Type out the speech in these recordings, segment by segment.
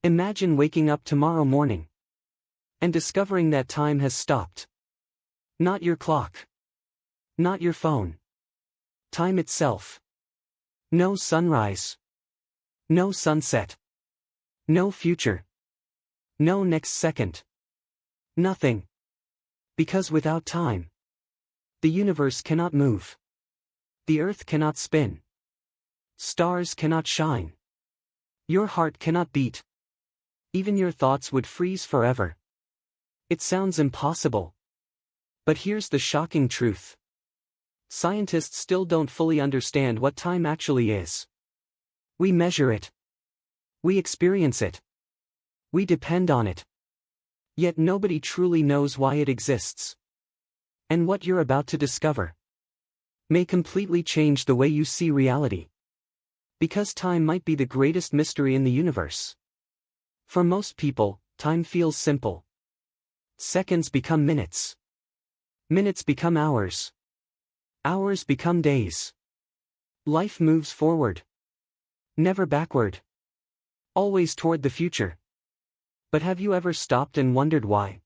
Imagine waking up tomorrow morning and discovering that time has stopped. Not your clock. Not your phone. Time itself. No sunrise. No sunset. No future. No next second. Nothing. Because without time, the universe cannot move. The earth cannot spin. Stars cannot shine. Your heart cannot beat. Even your thoughts would freeze forever. It sounds impossible. But here's the shocking truth. Scientists still don't fully understand what time actually is. We measure it. We experience it. We depend on it. Yet nobody truly knows why it exists. And what you're about to discover may completely change the way you see reality. Because time might be the greatest mystery in the universe. For most people, time feels simple. Seconds become minutes. Minutes become hours. Hours become days. Life moves forward. Never backward. Always toward the future. But have you ever stopped and wondered why?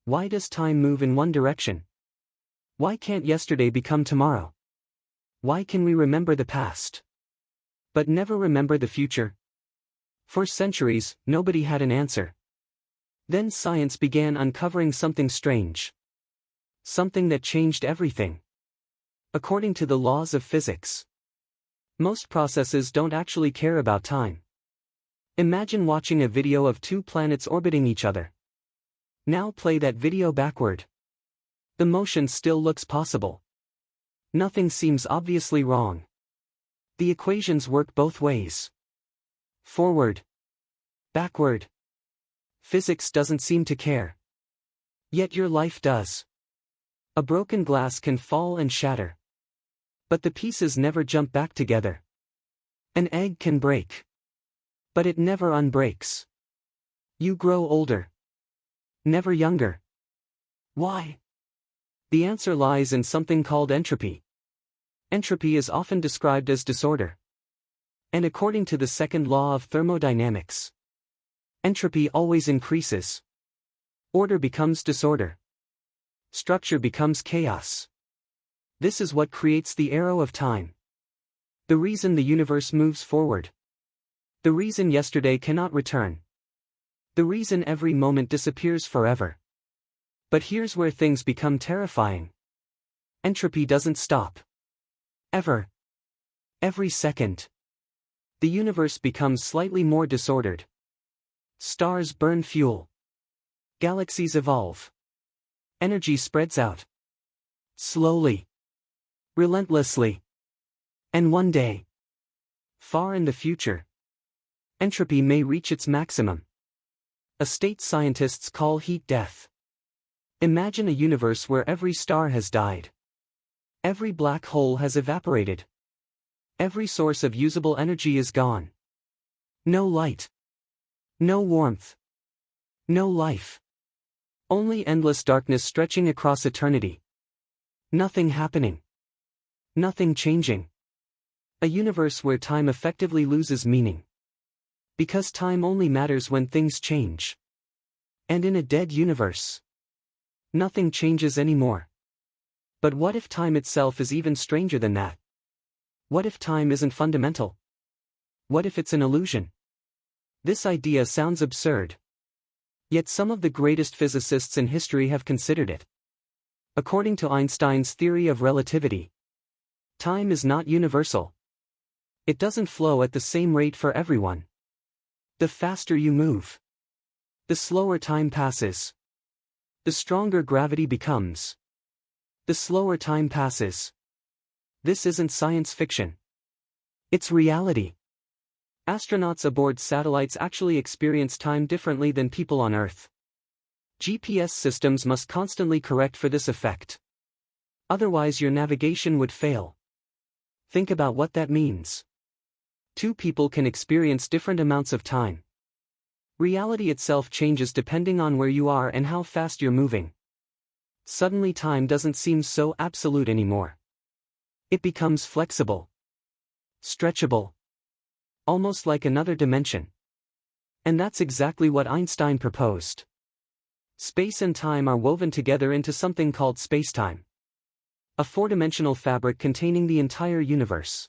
Why does time move in one direction? Why can't yesterday become tomorrow? Why can we remember the past, but never remember the future? For centuries, nobody had an answer. Then science began uncovering something strange. Something that changed everything. According to the laws of physics, most processes don't actually care about time. Imagine watching a video of two planets orbiting each other. Now play that video backward. The motion still looks possible. Nothing seems obviously wrong. The equations work both ways. Forward. Backward. Physics doesn't seem to care. Yet your life does. A broken glass can fall and shatter. But the pieces never jump back together. An egg can break. But it never unbreaks. You grow older. Never younger. Why? The answer lies in something called entropy. Entropy is often described as disorder. And according to the second law of thermodynamics, entropy always increases. Order becomes disorder. Structure becomes chaos. This is what creates the arrow of time. The reason the universe moves forward. The reason yesterday cannot return. The reason every moment disappears forever. But here's where things become terrifying. Entropy doesn't stop. Ever. Every second. The universe becomes slightly more disordered. Stars burn fuel. Galaxies evolve. Energy spreads out. Slowly. Relentlessly. And one day, far in the future, entropy may reach its maximum. A state scientists call heat death. Imagine a universe where every star has died. Every black hole has evaporated. Every source of usable energy is gone. No light. No warmth. No life. Only endless darkness stretching across eternity. Nothing happening. Nothing changing. A universe where time effectively loses meaning. Because time only matters when things change. And in a dead universe, nothing changes anymore. But what if time itself is even stranger than that? What if time isn't fundamental? What if it's an illusion? This idea sounds absurd. Yet some of the greatest physicists in history have considered it. According to Einstein's theory of relativity, time is not universal. It doesn't flow at the same rate for everyone. The faster you move, the slower time passes. The stronger gravity becomes, the slower time passes. This isn't science fiction. It's reality. Astronauts aboard satellites actually experience time differently than people on Earth. GPS systems must constantly correct for this effect. Otherwise your navigation would fail. Think about what that means. Two people can experience different amounts of time. Reality itself changes depending on where you are and how fast you're moving. Suddenly time doesn't seem so absolute anymore. It becomes flexible. Stretchable. Almost like another dimension. And that's exactly what Einstein proposed. Space and time are woven together into something called spacetime. A four-dimensional fabric containing the entire universe.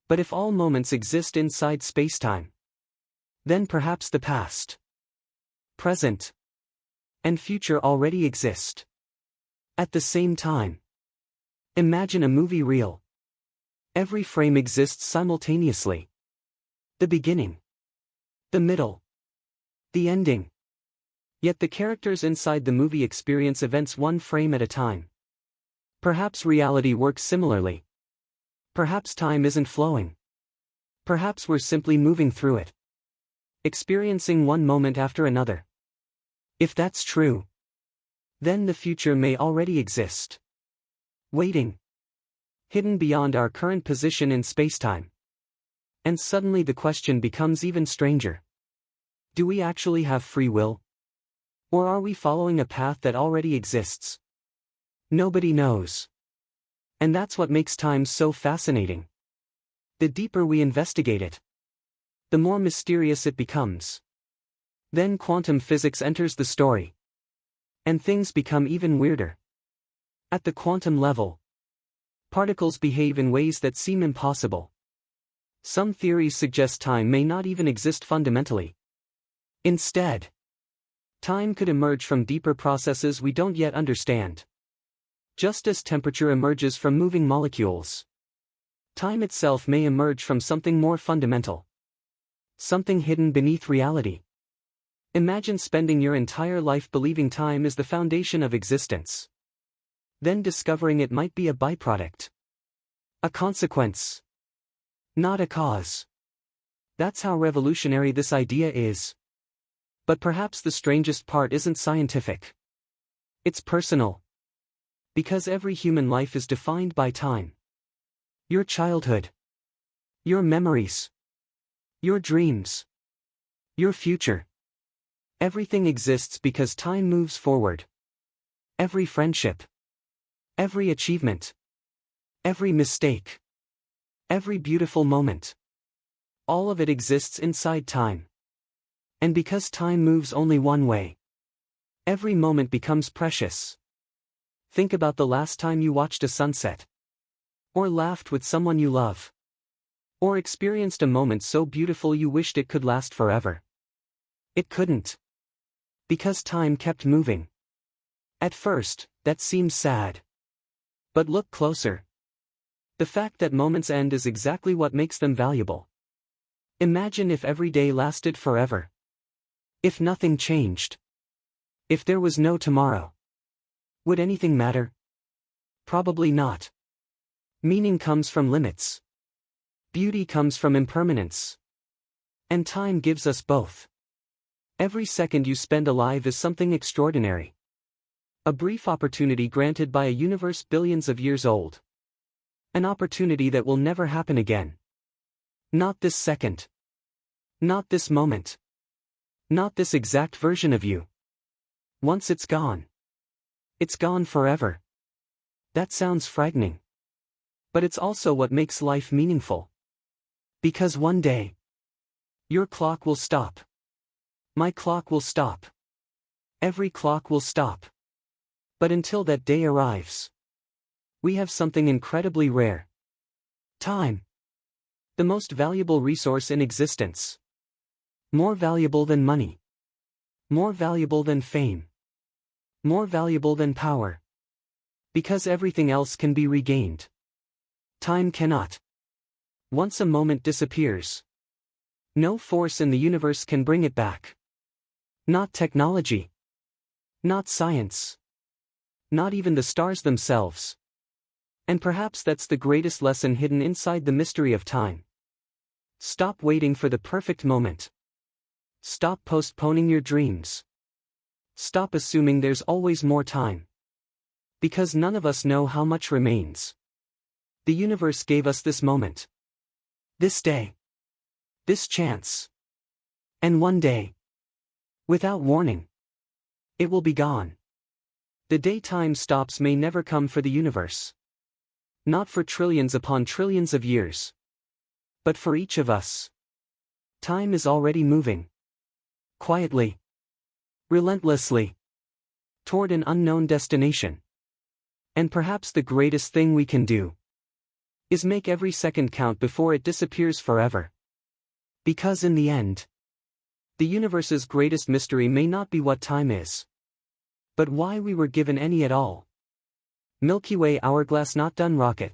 But if all moments exist inside spacetime, then perhaps the past, present, and future already exist at the same time. Imagine a movie reel. Every frame exists simultaneously. The beginning, the middle, the ending. Yet the characters inside the movie experience events one frame at a time. Perhaps reality works similarly. Perhaps time isn't flowing. Perhaps we're simply moving through it, experiencing one moment after another. If that's true, then the future may already exist, waiting, hidden beyond our current position in spacetime. And suddenly the question becomes even stranger. Do we actually have free will? Or are we following a path that already exists? Nobody knows. And that's what makes time so fascinating. The deeper we investigate it, the more mysterious it becomes. Then quantum physics enters the story. And things become even weirder. At the quantum level, particles behave in ways that seem impossible. Some theories suggest time may not even exist fundamentally. Instead, time could emerge from deeper processes we don't yet understand. Just as temperature emerges from moving molecules, time itself may emerge from something more fundamental. Something hidden beneath reality. Imagine spending your entire life believing time is the foundation of existence. Then discovering it might be a byproduct. A consequence. Not a cause. That's how revolutionary this idea is. But perhaps the strangest part isn't scientific. It's personal. Because every human life is defined by time. Your childhood. Your memories. Your dreams. Your future. Everything exists because time moves forward. Every friendship. Every achievement. Every mistake. Every beautiful moment. All of it exists inside time. And because time moves only one way, every moment becomes precious. Think about the last time you watched a sunset. Or laughed with someone you love. Or experienced a moment so beautiful you wished it could last forever. It couldn't. Because time kept moving. At first, that seems sad. But look closer. The fact that moments end is exactly what makes them valuable. Imagine if every day lasted forever. If nothing changed. If there was no tomorrow. Would anything matter? Probably not. Meaning comes from limits. Beauty comes from impermanence. And time gives us both. Every second you spend alive is something extraordinary. A brief opportunity granted by a universe billions of years old. An opportunity that will never happen again. Not this second. Not this moment. Not this exact version of you. Once it's gone. It's gone forever. That sounds frightening. But it's also what makes life meaningful. Because one day, your clock will stop. My clock will stop. Every clock will stop. But until that day arrives, we have something incredibly rare. Time. The most valuable resource in existence. More valuable than money. More valuable than fame. More valuable than power. Because everything else can be regained. Time cannot. Once a moment disappears, no force in the universe can bring it back. Not technology. Not science. Not even the stars themselves. And perhaps that's the greatest lesson hidden inside the mystery of time. Stop waiting for the perfect moment. Stop postponing your dreams. Stop assuming there's always more time. Because none of us know how much remains. The universe gave us this moment. This day. This chance. And one day, without warning, it will be gone. The day time stops may never come for the universe. Not for trillions upon trillions of years. But for each of us. Time is already moving. quietly, relentlessly, toward an unknown destination. And perhaps the greatest thing we can do is make every second count before it disappears forever. Because in the end, the universe's greatest mystery may not be what time is, but why we were given any at all. Milky Way Hourglass Not Done Rocket.